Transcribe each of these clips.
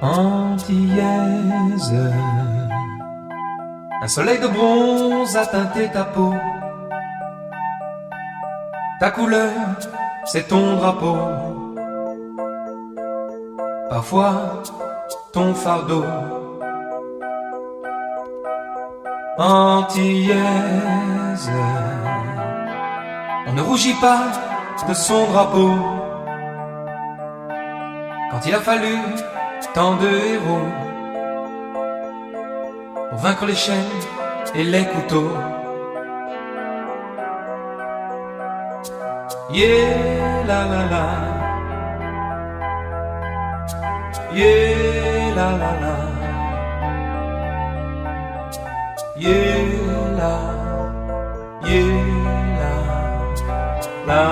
antillaise. Un soleil de bronze a teinté ta peau. Ta couleur, c'est ton drapeau. Parfois, ton fardeau. Antillaise, on ne rougit pas de son drapeau. Quand il a fallu tant de héros pour vaincre les chaînes et les couteaux. Yeah la la la, yeah la la la, yeah la, yeah la, la.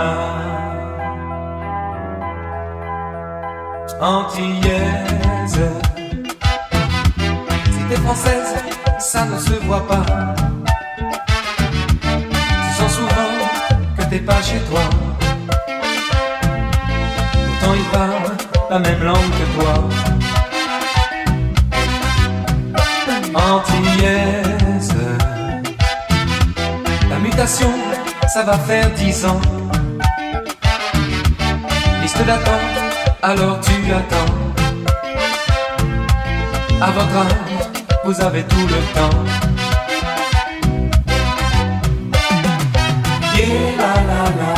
Antillaise, si t'es française, ça ne se voit pas. Tu sens souvent que t'es pas chez toi. Pourtant ils parlent la même langue que toi. Antillaise, la mutation, ça va faire 10 ans. Liste d'attente, alors tu attends. À votre âge, vous avez tout le temps. Yeah la la la,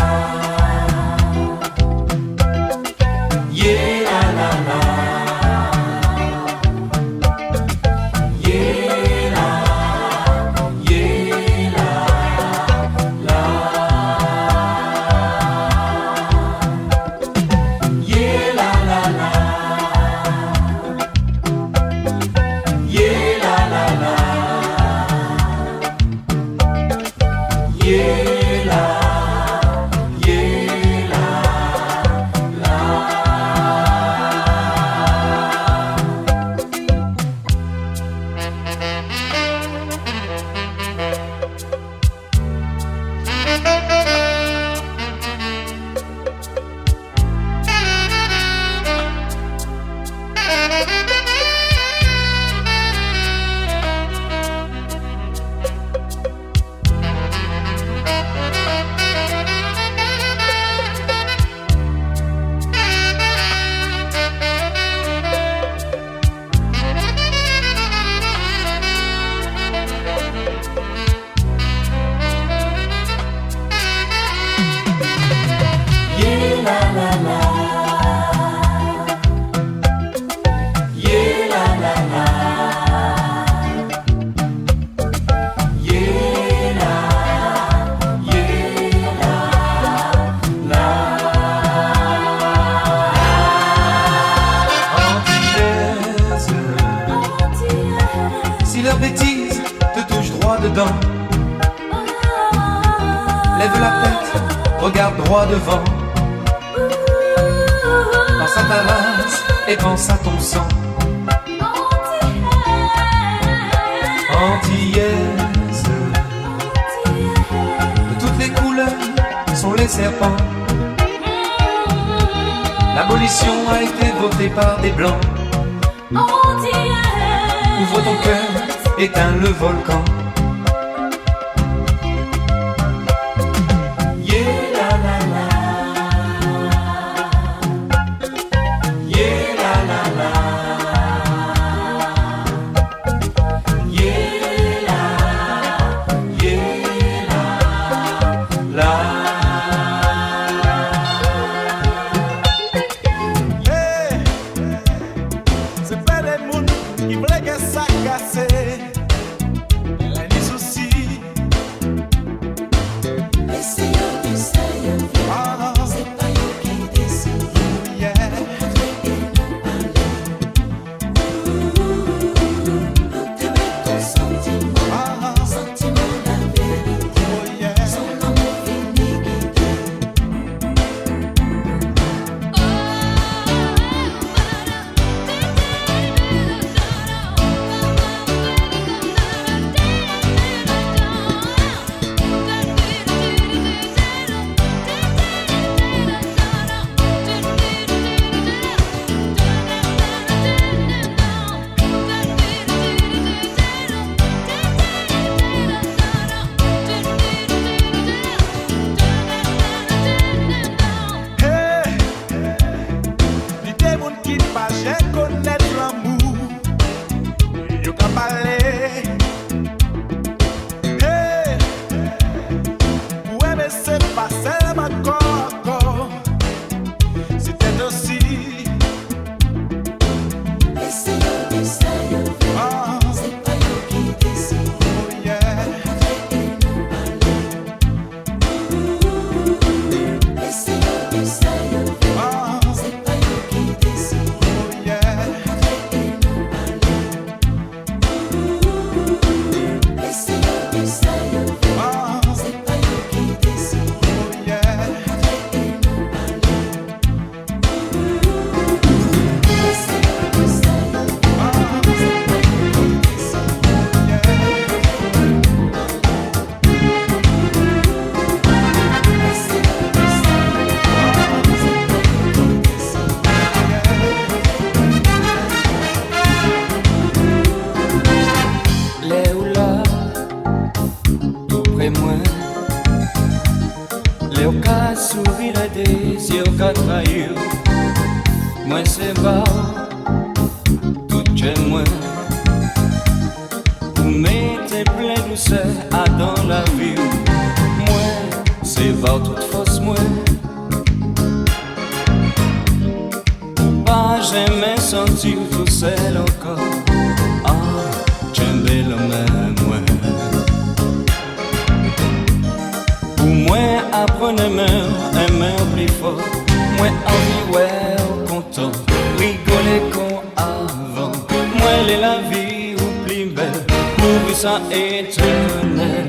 yeah la la la, yeah la, yeah la, la, yeah la la la, yeah la la la, yeah. Si leur bêtise te touche droit dedans, lève la tête, regarde droit devant. Pense à ta race et pense à ton sang. Antillaise, de toutes les couleurs sont les serpents. L'abolition a été votée par des blancs. Ouvre ton cœur, éteins le volcan. Yeah la la la, yeah la la la, yeah la, yeah la, la. Qui voulait que ça casse. La ka trahir. Moi c'est pas tout que moi. Vous mettez plein douceur à dans la vie. Moi c'est pas toute force moi. Pas jamais sentir tout seul encore. Ah, j'aime bel homme moi. Pour moi apprenez-moi un main plus fort. Moi envie ouais content, rigoler comme avant. Moi les la vie ou plus belle, pour ça éternel.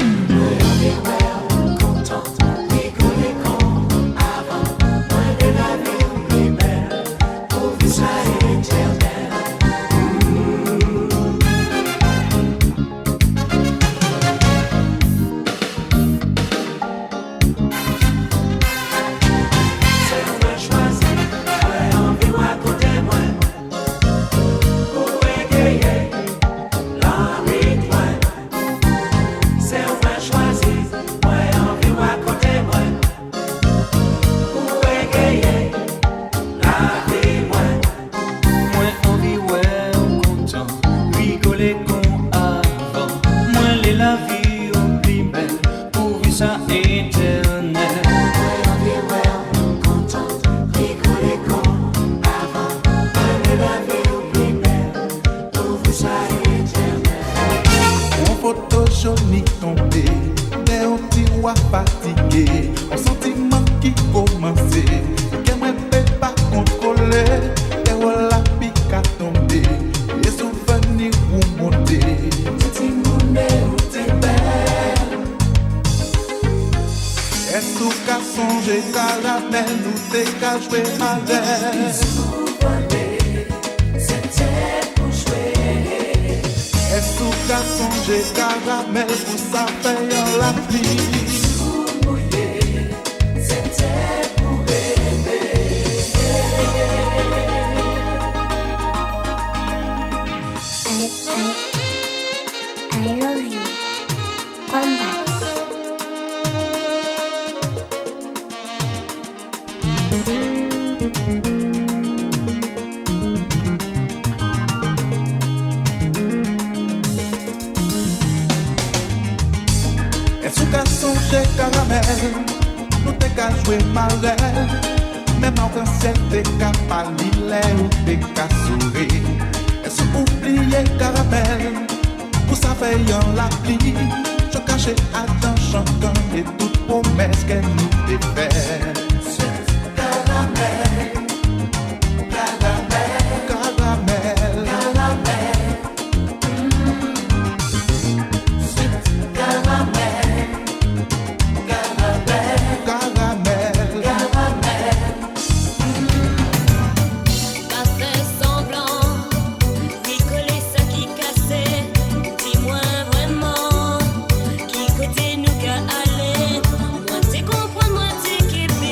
Moi t'es comprendre, moi t'es qu'épée.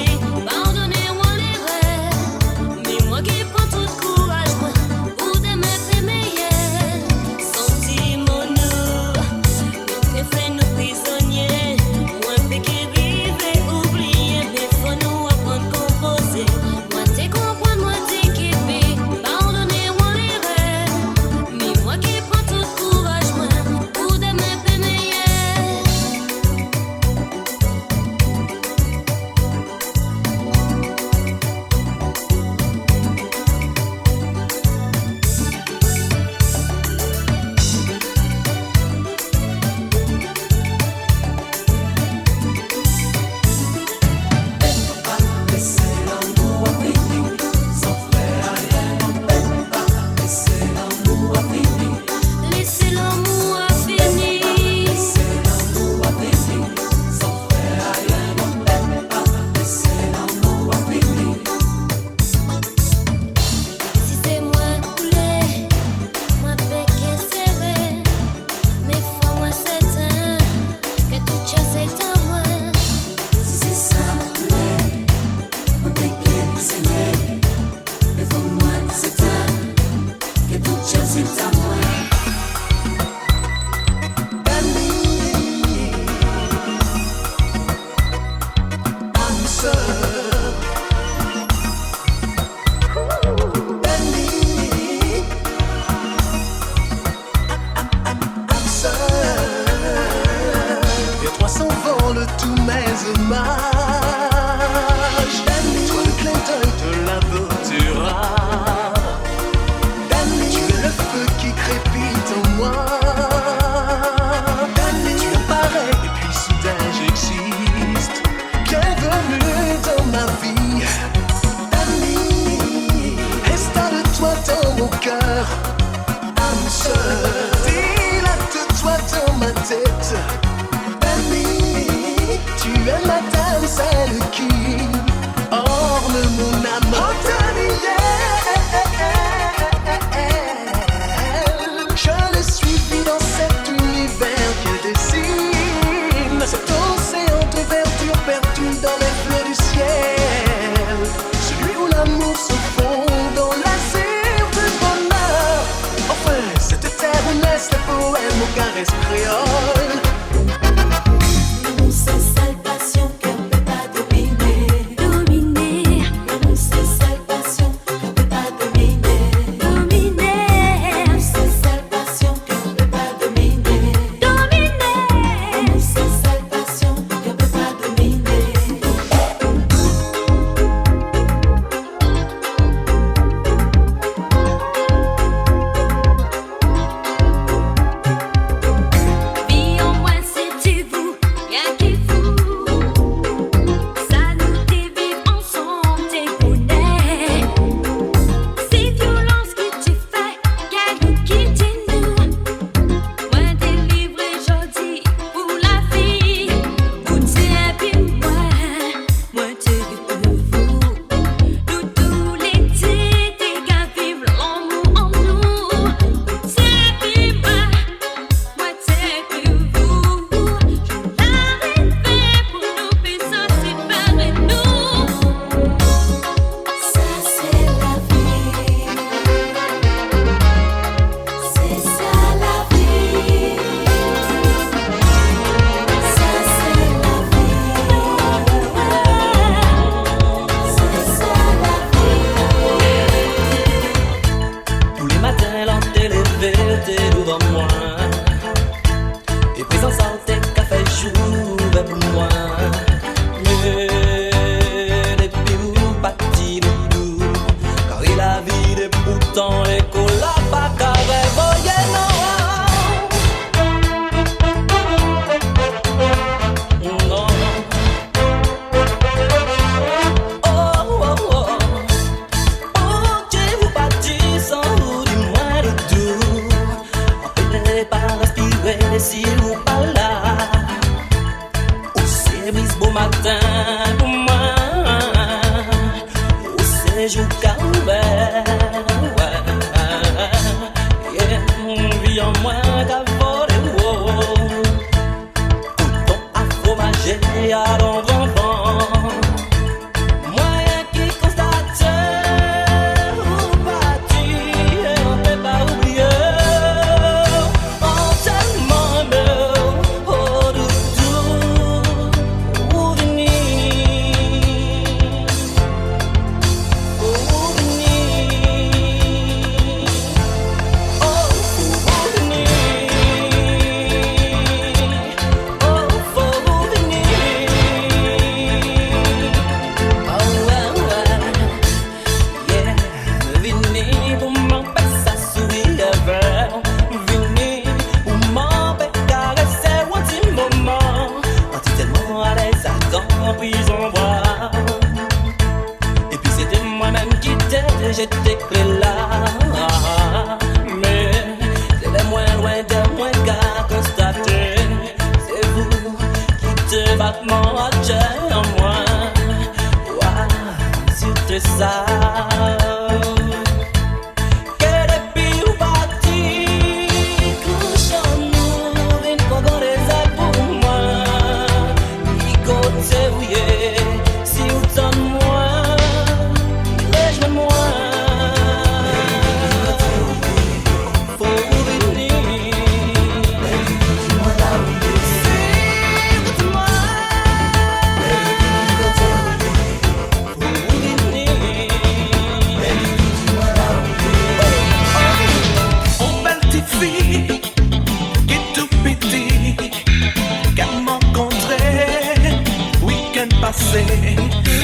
âme sœur, dilate-toi dans ma tête. Mamie, tu es madame, celle qui orne mon âme. Je l'ai suivi dans cet univers qu'elle dessine, cet océan de verdure perdu dans les flots du ciel, celui où l'amour se fond dans l'azur du bonheur. Enfin, cette terre où naissent les poèmes aux caresses créoles.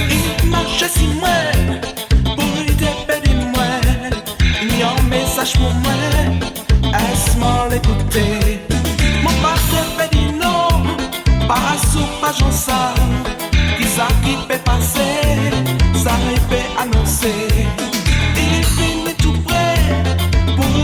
Il marche si moi pour lui dépêcher moi. Il y a un message pour moi. Est-ce l'écouter? Mon passé fait dit non. Pas sous pas j'en sais. Qui ça qui peut passer? Ça peut annoncer. Il finit tout prêt pour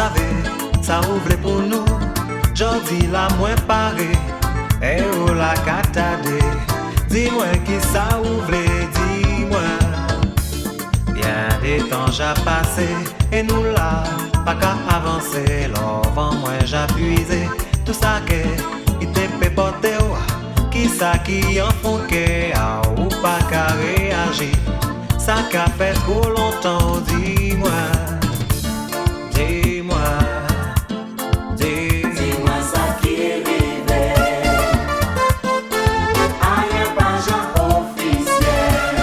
savez, ça ouvre pour nous. J'en dis la moins paré, et où la catade. Dis-moi qui ça ouvre, dis-moi. Bien des temps j'ai passé, et nous là, pas qu'à avancer. L'envant moi j'appuisé, tout ça que, il te peut porter, qui ça qui en font que, ou pas qu'à réagir. Ça qu'a fait trop longtemps, dis-moi. Dis-moi. Dis-moi ça qui est arrivé. Aïe, pas Jean officiel.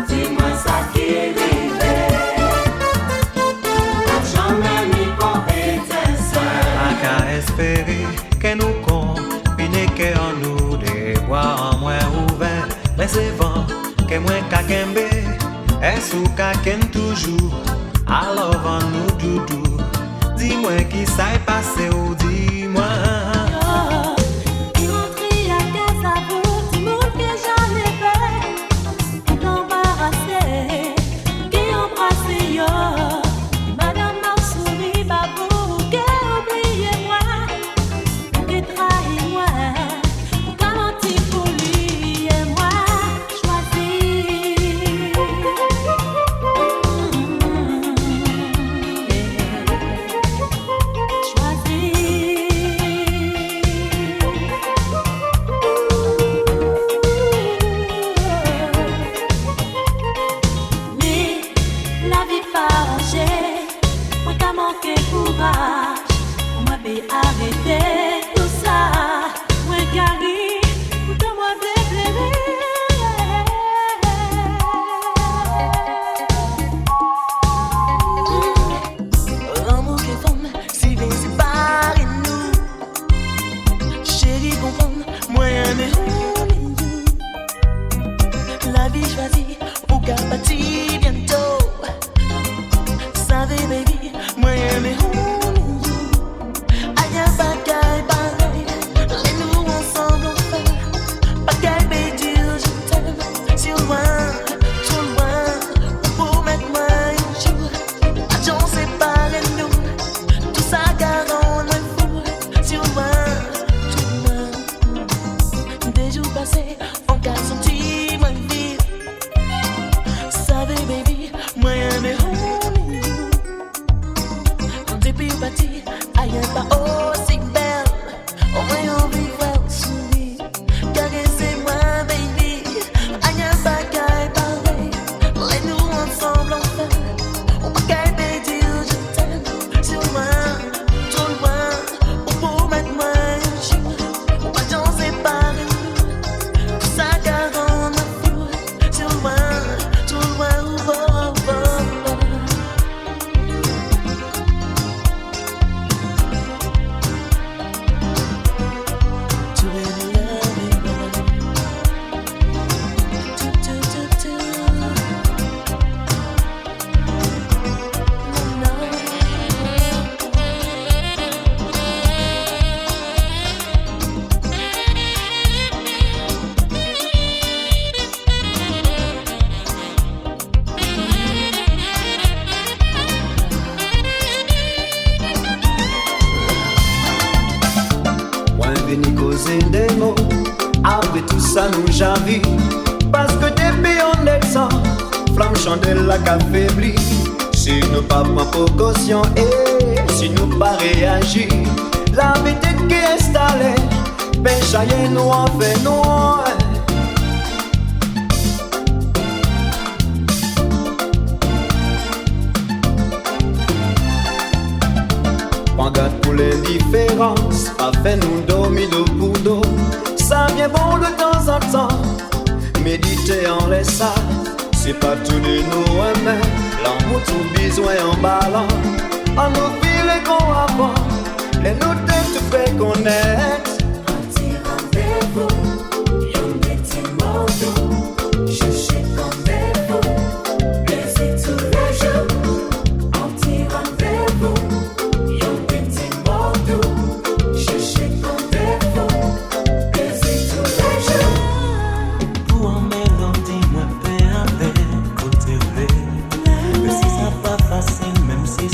Dis-moi ça qui est arrivé. Jamais mis pour étincelle. A qu'à espérer que nous combiner que en nous des bois en moins ouverts. Laissez vent que moins qu'à kembe. Est-ce ou qu'à ken toujours. Alors vent nous doudou. Dis-moi qui ça est passé ou dis-moi. Qui rentrait à casa pour tout le monde que j'en ai fait. Qui embarrassé, qui embrassé yo. Madame m'a souri, babou, qui oublié moi. Qui trahi moi. Qui menti pour lui et moi. Arrêtez tout ça, moi Gary, pour moi déplaire. L'amour qui fonde, si bien séparé nous. Chérie, comprendre, moi aimer la vie choisie, ou qu'à bâtir bientôt. Savez, baby, moi aimer des mots. Après tout ça nous j'envie. Parce que depuis on est sans flamme chandelle la qu'a faibli. Si nous pas prendre précaution et si nous pas réagir, la bête qui est installée, ben chaye nous en fait noir. On garde pour les différences, afin nous dormir dos pour dos. Ça vient bon de temps en temps, méditer en laisse ça. C'est pas tous les nous aimer, l'amour tout besoin en ballant. On nous file qu'on avant, les nous tout fait connaître. Petit rendez-vous, yon petit mot, je sais rendez-vous, baiser tous les jours. Petit rendez-vous, yon petit mot, je sais rendez-vous, baiser tous les jours. Pour en mélodie, moi, paix avec côté. Mais si ça pas facile, même si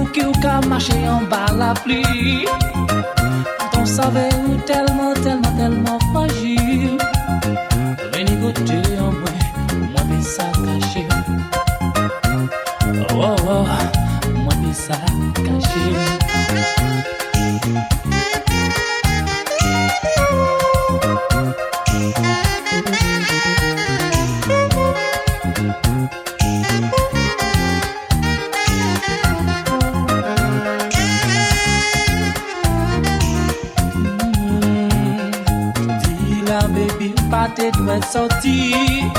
pour qui ou ka marcher en bas la pluie. Quand on savait où tellement, tellement, tellement fragile. Venez goûter en moi mais ça caché. Oh, oh, oh, moi mais ça caché. Te doit sortir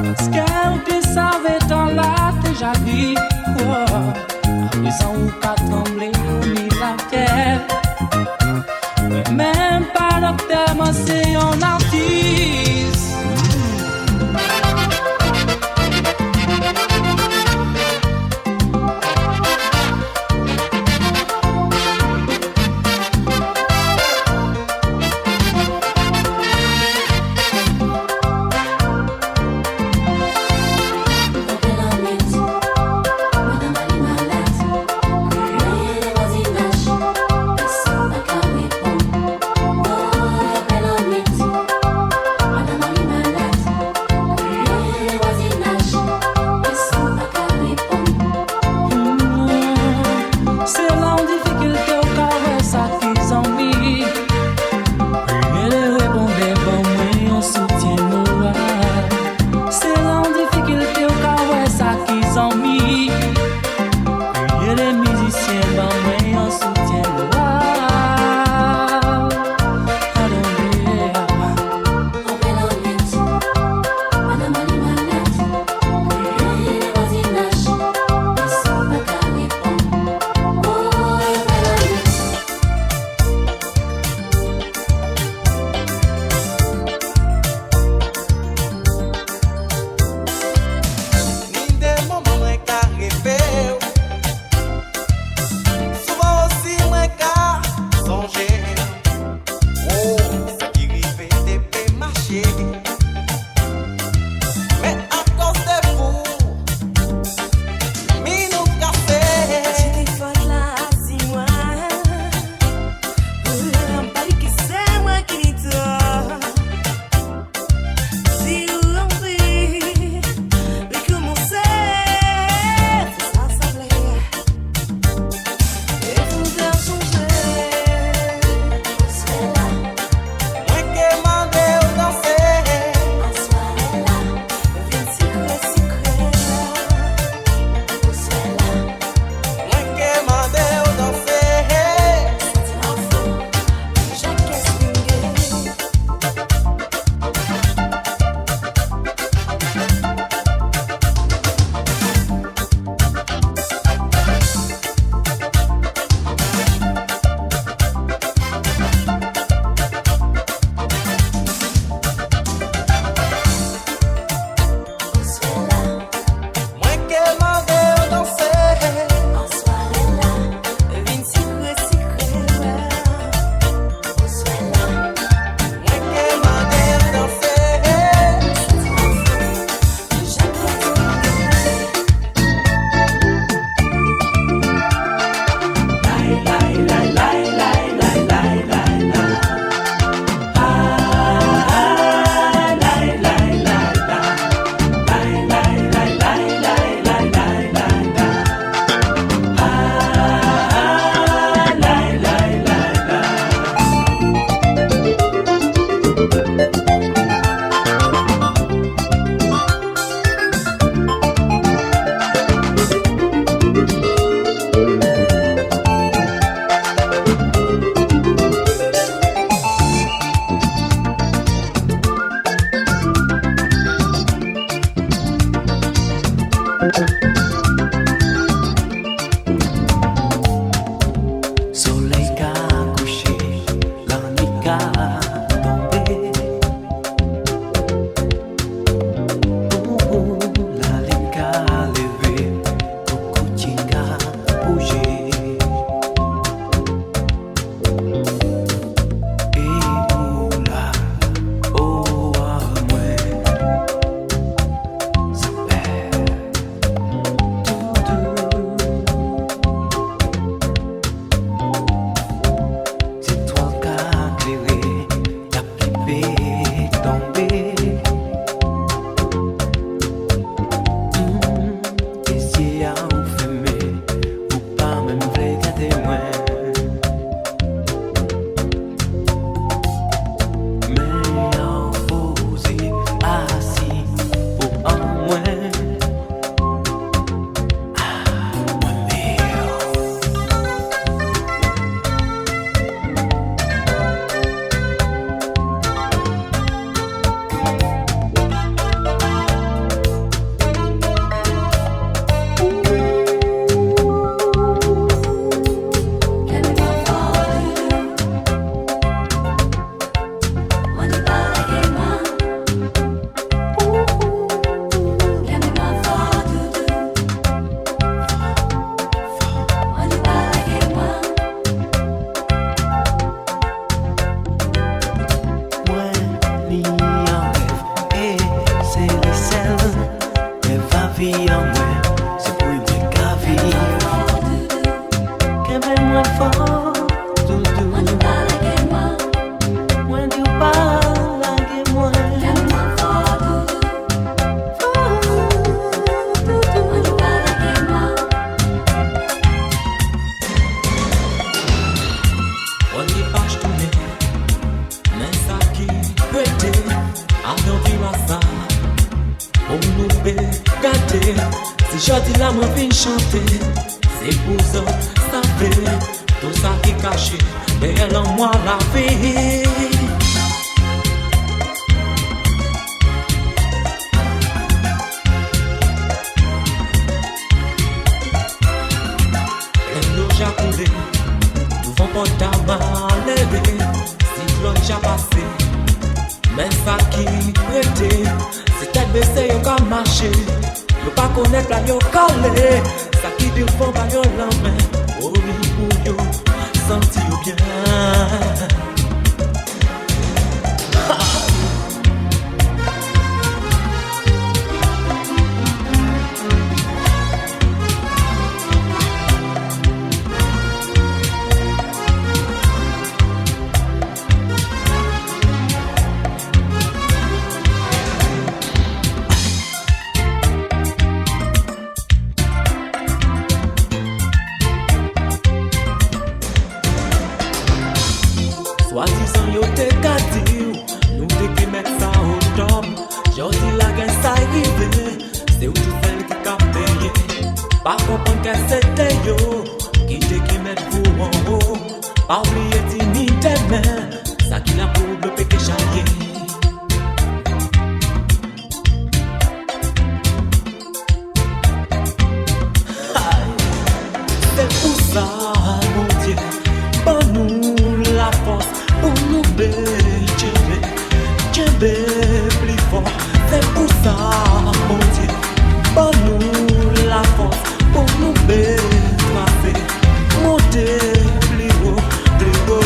parce qu'elle te savait dans la déjà dit à présent ou qu'à trembler au milieu de la terre même pas docteur moi c'est un artiste. tomber, gâter. Si je dis la moi viens chanter, c'est pour ça, ça fait tout ça qui est caché derrière moi la vie. J'ai coulé, nous vont pas t'amallever. Si l'on j'ai passé, mais ça qui prêtait, c'est tête baissée, y'a qu'à marcher. Y'a pas connaître là, y'a calé. Ça qui devant, pas y'a la main. Oh oui, pour y'a, senti bien. Soi-disant yo te gâté, nous te qui mettre ça au top. J'en dis la guerre ça arrive, c'est où tout celle qui qu'a payé. Pas comprendre que c'était yo, qui te qui mettre vous en haut. Pas oublier dignité main, ça qui l'a pour le péché charrier. C'est pour ça, mon Dieu, pour nous la force. Pour nous bêcher, plus fort. C'est pour ça, mon Dieu, pour nous la force. Pour nous bêcher, monter plus haut, plus haut.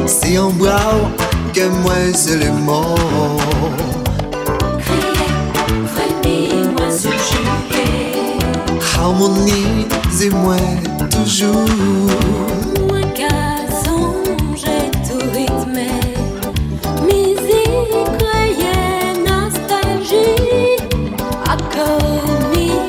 C'est en bras que moi seulement Crier, moi subjuguer. Harmonisez-moi toujours. Moi qu'à songer tout rythmé. Musique, croyez, nostalgie. À cominer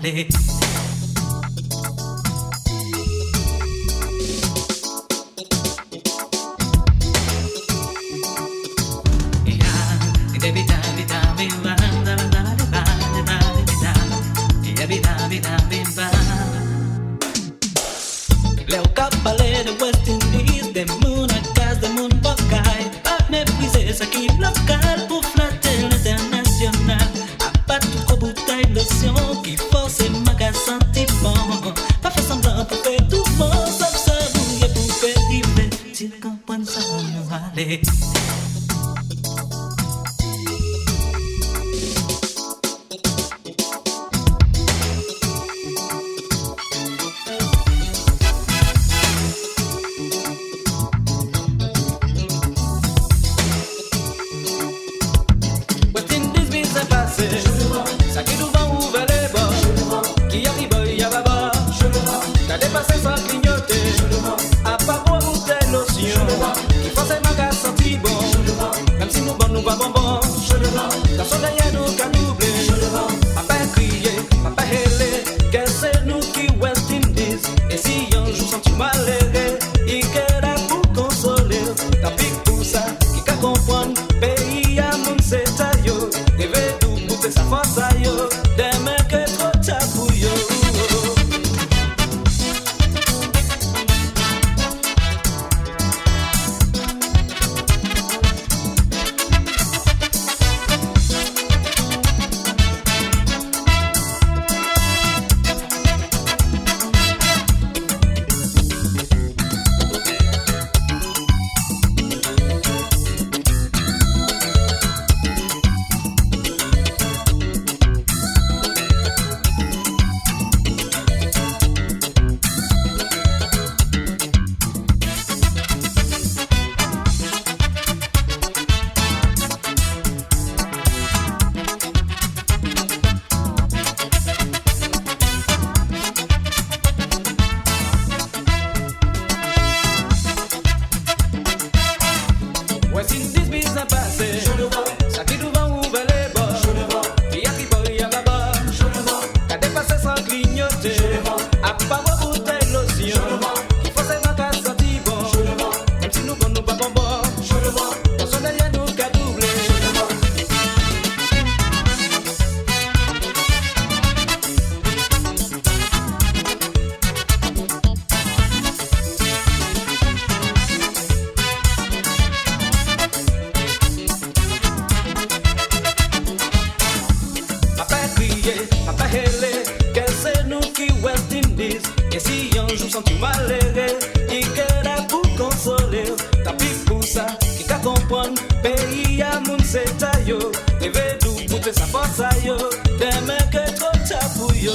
aller. Le au cap balai de West Indies, des moon à gaz, des moon buckeye. Pas mépriser ce qui local pour flatter l'international. À pas tout gros bouteille de lotion qui force et magasin type bon. Pas faire semblant pour faire tout bon, sauf ça bouiller pour faire river. Tu comprends ça, on nous aller. West Indies, bis à passer. Je le vois. Ça qui nous va ouvrir les bords. Je le vois. T'as dépassé sans clignoter. À pas voir bouteille lotion. Qui force magasin petit bon. Même si nous bon, nous va bon bon. Je le vois. Dans son derrière nous qu'à doubler. Je le vois. Ma paix criée, ma paix hélée. Qu'elle c'est nous qui West Indies. Et si un jour sans tu m'as légué. Et que la boue consoler. T'as pique pour ça, qui t'a comprendre. Pays à mon c'est taillot. Devez tout goûter sa force ailleurs. Demain que trop t'as pour yo. T'as dépassé sans clignoter. À pas voir bouteille lotion. Qui force magasin petit bon. Même si nous bon, nous va bon bon. Dans son derrière nous qu'à doubler. Ma paix criée, ma paix hélée. Qu'elle c'est nous qui West Indies. Et si un jour sans tu m'as légué. Et que la boue consoler. T'as pique pour ça, qui t'a comprendre. Pays à mon c'est taillot. Devez tout goûter sa force ailleurs. Demain que trop t'as pour yo.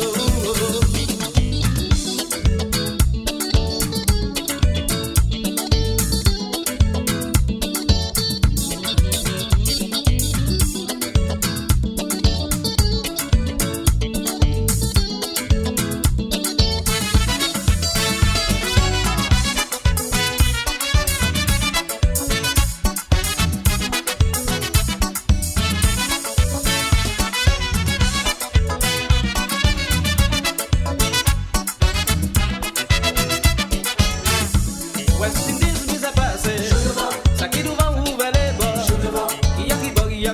West Indies, bis à passer. Ça qui nous va ouvrir les bords. Qui a qui boit, qui a